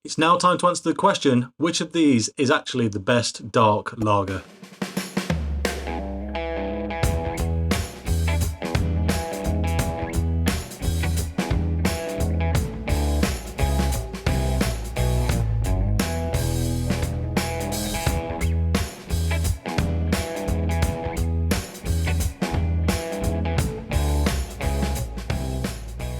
It's now time to answer the question, which of these is actually the best dark lager?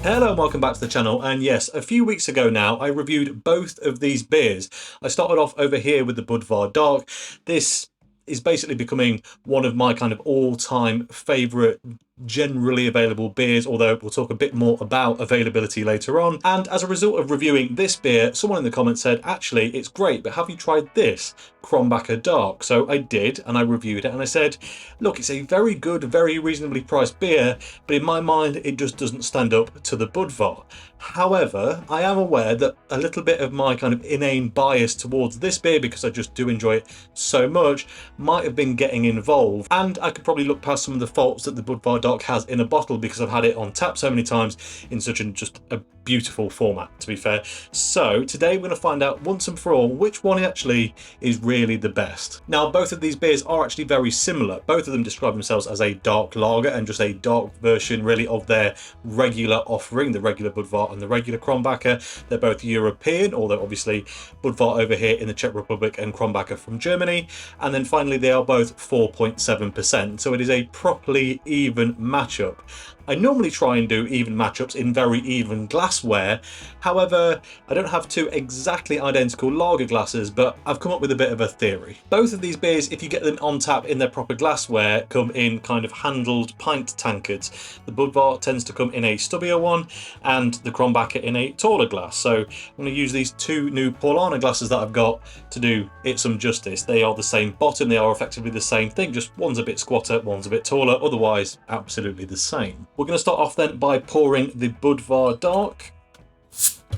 Hello and welcome back to the channel, and yes, a few weeks ago now I reviewed both of these beers. I started off over here with the Budvar Dark. This is basically becoming one of my kind of all-time favourite generally available beers, although we'll talk a bit more about availability later on. And as a result of reviewing this beer, someone in the comments said, actually, it's great, but have you tried this Krombacher Dark? So I did, and I reviewed it, and I said, look, it's a very good, very reasonably priced beer, but in my mind, it just doesn't stand up to the Budvar. However, I am aware that a little bit of my kind of inane bias towards this beer, because I just do enjoy it so much, might have been getting involved. And I could probably look past some of the faults that the Budvar Dark has in a bottle, because I've had it on tap so many times in such just a beautiful format, to be fair. So today we're going to find out once and for all which one actually is really the best. Now, both of these beers are actually very similar. Both of them describe themselves as a dark lager and just a dark version really of their regular offering, the regular Budvar and the regular Krombacher. They're both European, although obviously Budvar over here in the Czech Republic and Krombacher from Germany. And then finally they are both 4.7%, so it is a properly even matchup. I normally try and do even matchups in very even glassware. However, I don't have two exactly identical lager glasses, but I've come up with a bit of a theory. Both of these beers, if you get them on tap in their proper glassware, come in kind of handled pint tankards. The Budvar tends to come in a stubbier one, and the Krombacher in a taller glass. So I'm going to use these two new Paulana glasses that I've got to do it some justice. They are the same bottom, they are effectively the same thing, just one's a bit squatter, one's a bit taller, otherwise absolutely the same. We're going to start off then by pouring the Budvar Dark.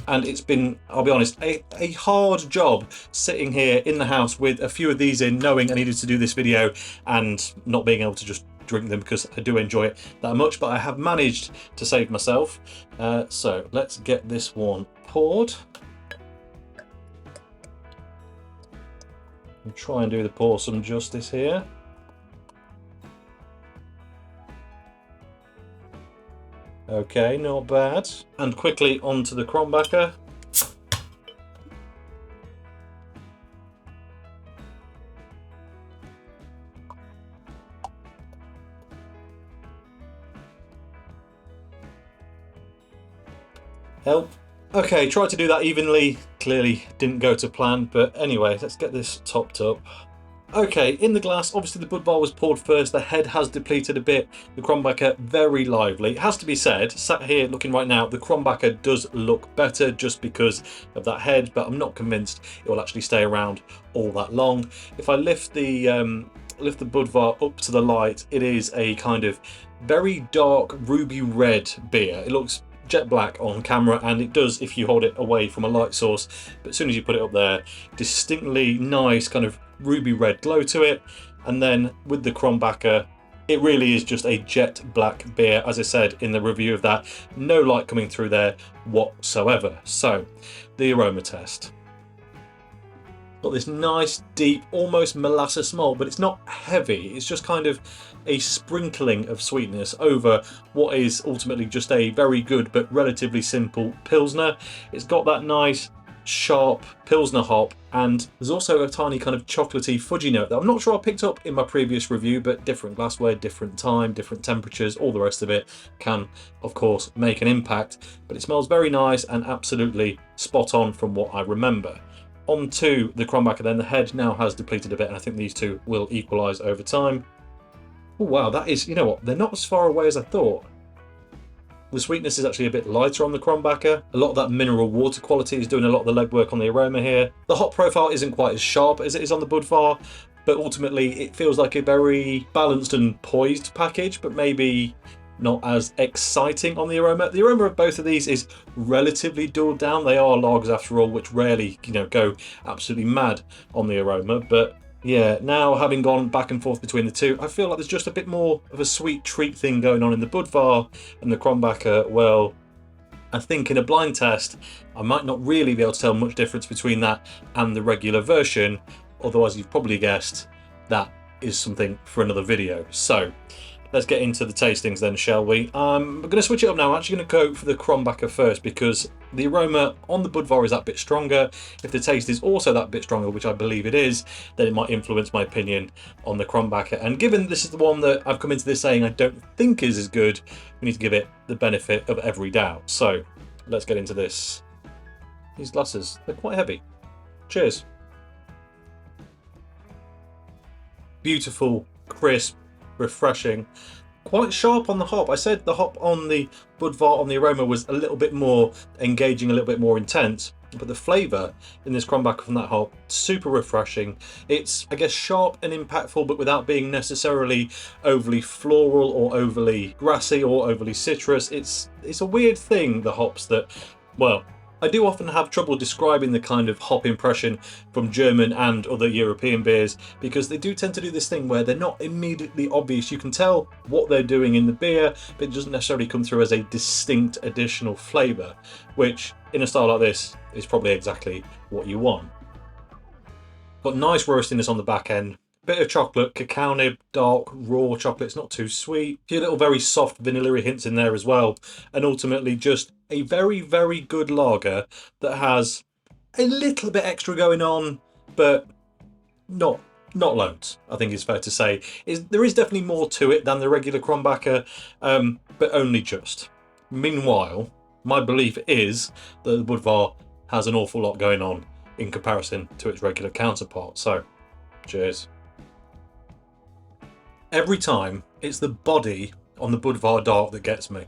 And it's been, I'll be honest, a hard job sitting here in the house with a few of these in, knowing I needed to do this video and not being able to just drink them because I do enjoy it that much, but I have managed to save myself. So let's get this one poured. And try and do the pour some justice here. Okay, not bad. And quickly onto the Krombacher. Help. Okay, tried to do that evenly. Clearly didn't go to plan, but anyway, let's get this topped up. Okay, in the glass, obviously the Budvar was poured first, the head has depleted a bit, the Krombacher very lively. It has to be said, sat here looking right now, the Krombacher does look better just because of that head, but I'm not convinced it will actually stay around all that long. If I lift the Budvar up to the light, it is a kind of very dark ruby red beer. It looks jet black on camera, and it does if you hold it away from a light source, but as soon as you put it up there, distinctly nice kind of ruby red glow to it. And then with the Krombacher, it really is just a jet black beer. As I said in the review of that, no light coming through there whatsoever. So the aroma test. Got this nice deep almost molasses malt, but it's not heavy, it's just kind of a sprinkling of sweetness over what is ultimately just a very good but relatively simple Pilsner. It's got that nice sharp Pilsner hop, and there's also a tiny kind of chocolatey fudgy note that I'm not sure I picked up in my previous review, but different glassware, different time, different temperatures, all the rest of it can of course make an impact, but it smells very nice and absolutely spot on from what I remember. Onto the Krombacher then, the head now has depleted a bit, and I think these two will equalise over time. Oh wow, that is, you know what, they're not as far away as I thought. The sweetness is actually a bit lighter on the Krombacher. A lot of that mineral water quality is doing a lot of the legwork on the aroma here. The hop profile isn't quite as sharp as it is on the Budvar, but ultimately it feels like a very balanced and poised package, but maybe not as exciting on the aroma. The aroma of both of these is relatively dulled down. They are lagers after all, which rarely, go absolutely mad on the aroma, but yeah, now having gone back and forth between the two, I feel like there's just a bit more of a sweet treat thing going on in the Budvar, and the Krombacher, well, I think in a blind test, I might not really be able to tell much difference between that and the regular version, although as you've probably guessed, that is something for another video. So let's get into the tastings then, shall we? I'm going to switch it up now. I'm actually going to go for the Krombacher first because the aroma on the Budvar is that bit stronger. If the taste is also that bit stronger, which I believe it is, then it might influence my opinion on the Krombacher. And given this is the one that I've come into this saying I don't think is as good, we need to give it the benefit of every doubt. So let's get into this. These glasses, they're quite heavy. Cheers. Beautiful, crisp, refreshing, quite sharp on the hop. I said the hop on the Budvar on the aroma was a little bit more engaging, a little bit more intense, but the flavour in this Krombacher from that hop, super refreshing. It's, I guess, sharp and impactful, but without being necessarily overly floral or overly grassy or overly citrus. It's a weird thing, the hops, that, well, I do often have trouble describing the kind of hop impression from German and other European beers because they do tend to do this thing where they're not immediately obvious. You can tell what they're doing in the beer, but it doesn't necessarily come through as a distinct additional flavour, which in a style like this is probably exactly what you want. Got nice roastiness on the back end. Bit of chocolate, cacao nib, dark, raw chocolate. It's not too sweet. A few little very soft vanilla hints in there as well. And ultimately just a very, very good lager that has a little bit extra going on, but not loads, I think it's fair to say. There is definitely more to it than the regular Krombacher, but only just. Meanwhile, my belief is that the Budvar has an awful lot going on in comparison to its regular counterpart. So, cheers. Every time, it's the body on the Budvar Dark that gets me.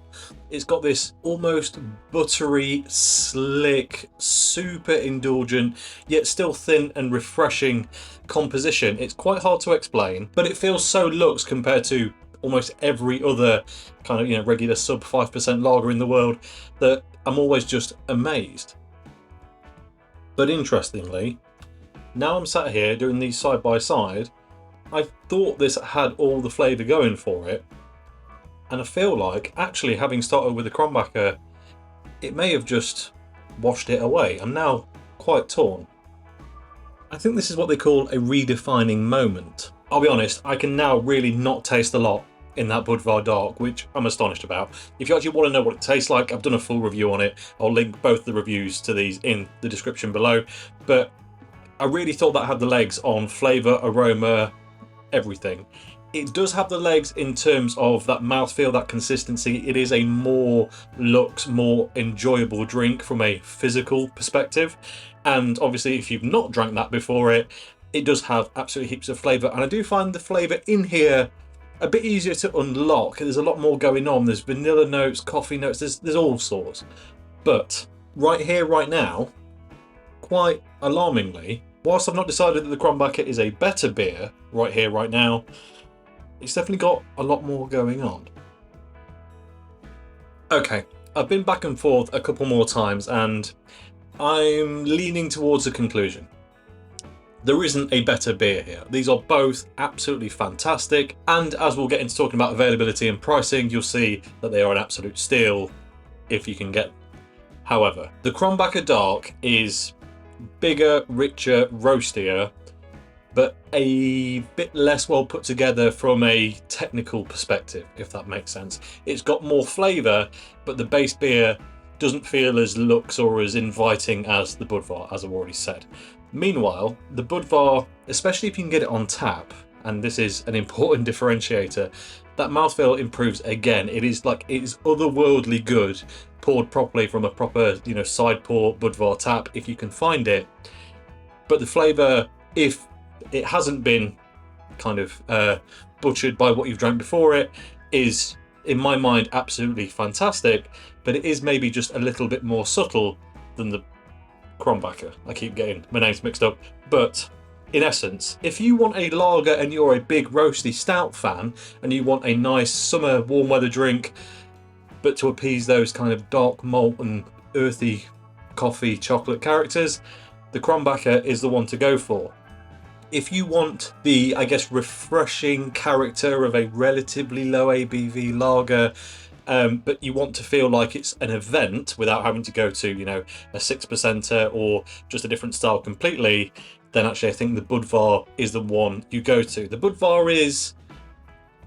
It's got this almost buttery, slick, super indulgent, yet still thin and refreshing composition. It's quite hard to explain, but it feels so luxe compared to almost every other kind of, regular sub 5% lager in the world that I'm always just amazed. But interestingly, now I'm sat here doing these side by side, I thought this had all the flavour going for it, and I feel like, actually having started with the Krombacher, it may have just washed it away. I'm now quite torn. I think this is what they call a redefining moment. I'll be honest, I can now really not taste a lot in that Budvar Dark, which I'm astonished about. If you actually want to know what it tastes like, I've done a full review on it. I'll link both the reviews to these in the description below, but I really thought that had the legs on flavour, aroma, everything. It does have the legs in terms of that mouthfeel, that consistency. It is a more luxe, more enjoyable drink from a physical perspective. And obviously, if you've not drank that before it does have absolutely heaps of flavour. And I do find the flavour in here a bit easier to unlock. There's a lot more going on. There's vanilla notes, coffee notes, there's all sorts. But right here, right now, quite alarmingly, whilst I've not decided that the Krombacher is a better beer right here, right now, it's definitely got a lot more going on. Okay, I've been back and forth a couple more times and I'm leaning towards a conclusion. There isn't a better beer here. These are both absolutely fantastic, and as we'll get into talking about availability and pricing, you'll see that they are an absolute steal if you can get them. However, the Krombacher Dark is bigger, richer, roastier, but a bit less well put together from a technical perspective, if that makes sense. It's got more flavour, but the base beer doesn't feel as luxe or as inviting as the Budvar, as I've already said. Meanwhile, the Budvar, especially if you can get it on tap, and this is an important differentiator, that mouthfeel improves again. It is otherworldly good, poured properly from a proper, side pour Budvar tap, if you can find it. But the flavour, if it hasn't been kind of butchered by what you've drank before it, is, in my mind, absolutely fantastic, but it is maybe just a little bit more subtle than the Krombacher. I keep getting my names mixed up, but in essence, if you want a lager and you're a big roasty stout fan and you want a nice summer warm weather drink, but to appease those kind of dark malt and earthy coffee chocolate characters, the Krombacher is the one to go for. If you want the, refreshing character of a relatively low ABV lager, but you want to feel like it's an event without having to go to, you know, a 6%er or just a different style completely, then actually I think the Budvar is the one you go to. The Budvar is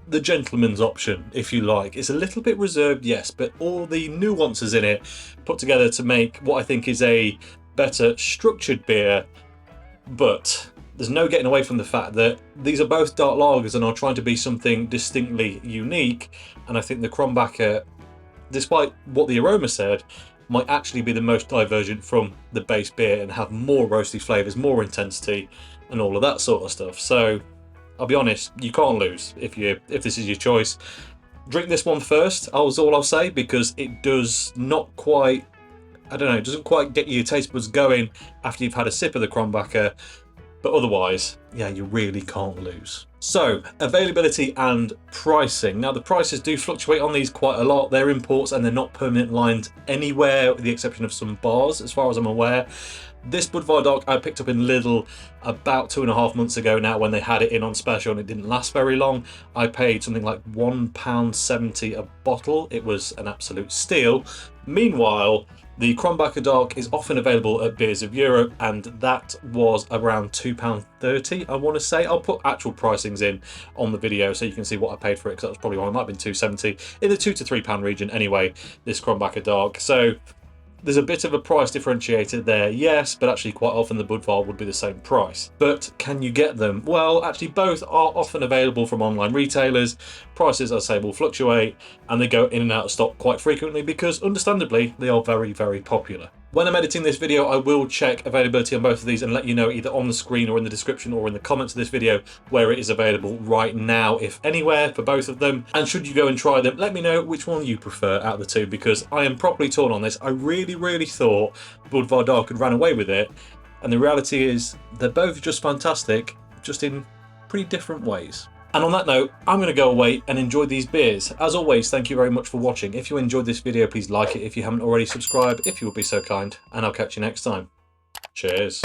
the gentleman's option, if you like. It's a little bit reserved, yes, but all the nuances in it put together to make what I think is a better structured beer. But there's no getting away from the fact that these are both dark lagers and are trying to be something distinctly unique. And I think the Krombacher, despite what the aroma said, might actually be the most divergent from the base beer and have more roasty flavours, more intensity, and all of that sort of stuff. So I'll be honest, you can't lose if this is your choice. Drink this one first, is all I'll say, because it does not quite, I don't know, it doesn't quite get your taste buds going after you've had a sip of the Krombacher. But otherwise, yeah, you really can't lose. So, availability and pricing. Now, the prices do fluctuate on these quite a lot. They're imports and they're not permanent lines anywhere, with the exception of some bars, as far as I'm aware. This Budvar Dark I picked up in Lidl about 2.5 months ago now, when they had it in on special and it didn't last very long. I paid something like £1.70 a bottle. It was an absolute steal. Meanwhile, the Krombacher Dark is often available at Beers of Europe, and that was around £2.30, I want to say. I'll put actual pricings in on the video so you can see what I paid for it, because that was probably one, it might have been £2.70, in the £2 to £3 region anyway, this Krombacher Dark. So there's a bit of a price differentiator there, yes, but actually quite often the Budvar would be the same price. But can you get them? Well, actually both are often available from online retailers. Prices, as I say, will fluctuate, and they go in and out of stock quite frequently because, understandably, they are very, very popular. When I'm editing this video, I will check availability on both of these and let you know either on the screen or in the description or in the comments of this video where it is available right now, if anywhere, for both of them. And should you go and try them, let me know which one you prefer out of the two, because I am properly torn on this. I really thought Budvar Dark had ran away with it, and the reality is they're both just fantastic, just in pretty different ways. And on that note, I'm going to go away and enjoy these beers. As always, thank you very much for watching. If you enjoyed this video, please like it. If you haven't already, subscribe if you would be so kind, and I'll catch you next time. Cheers.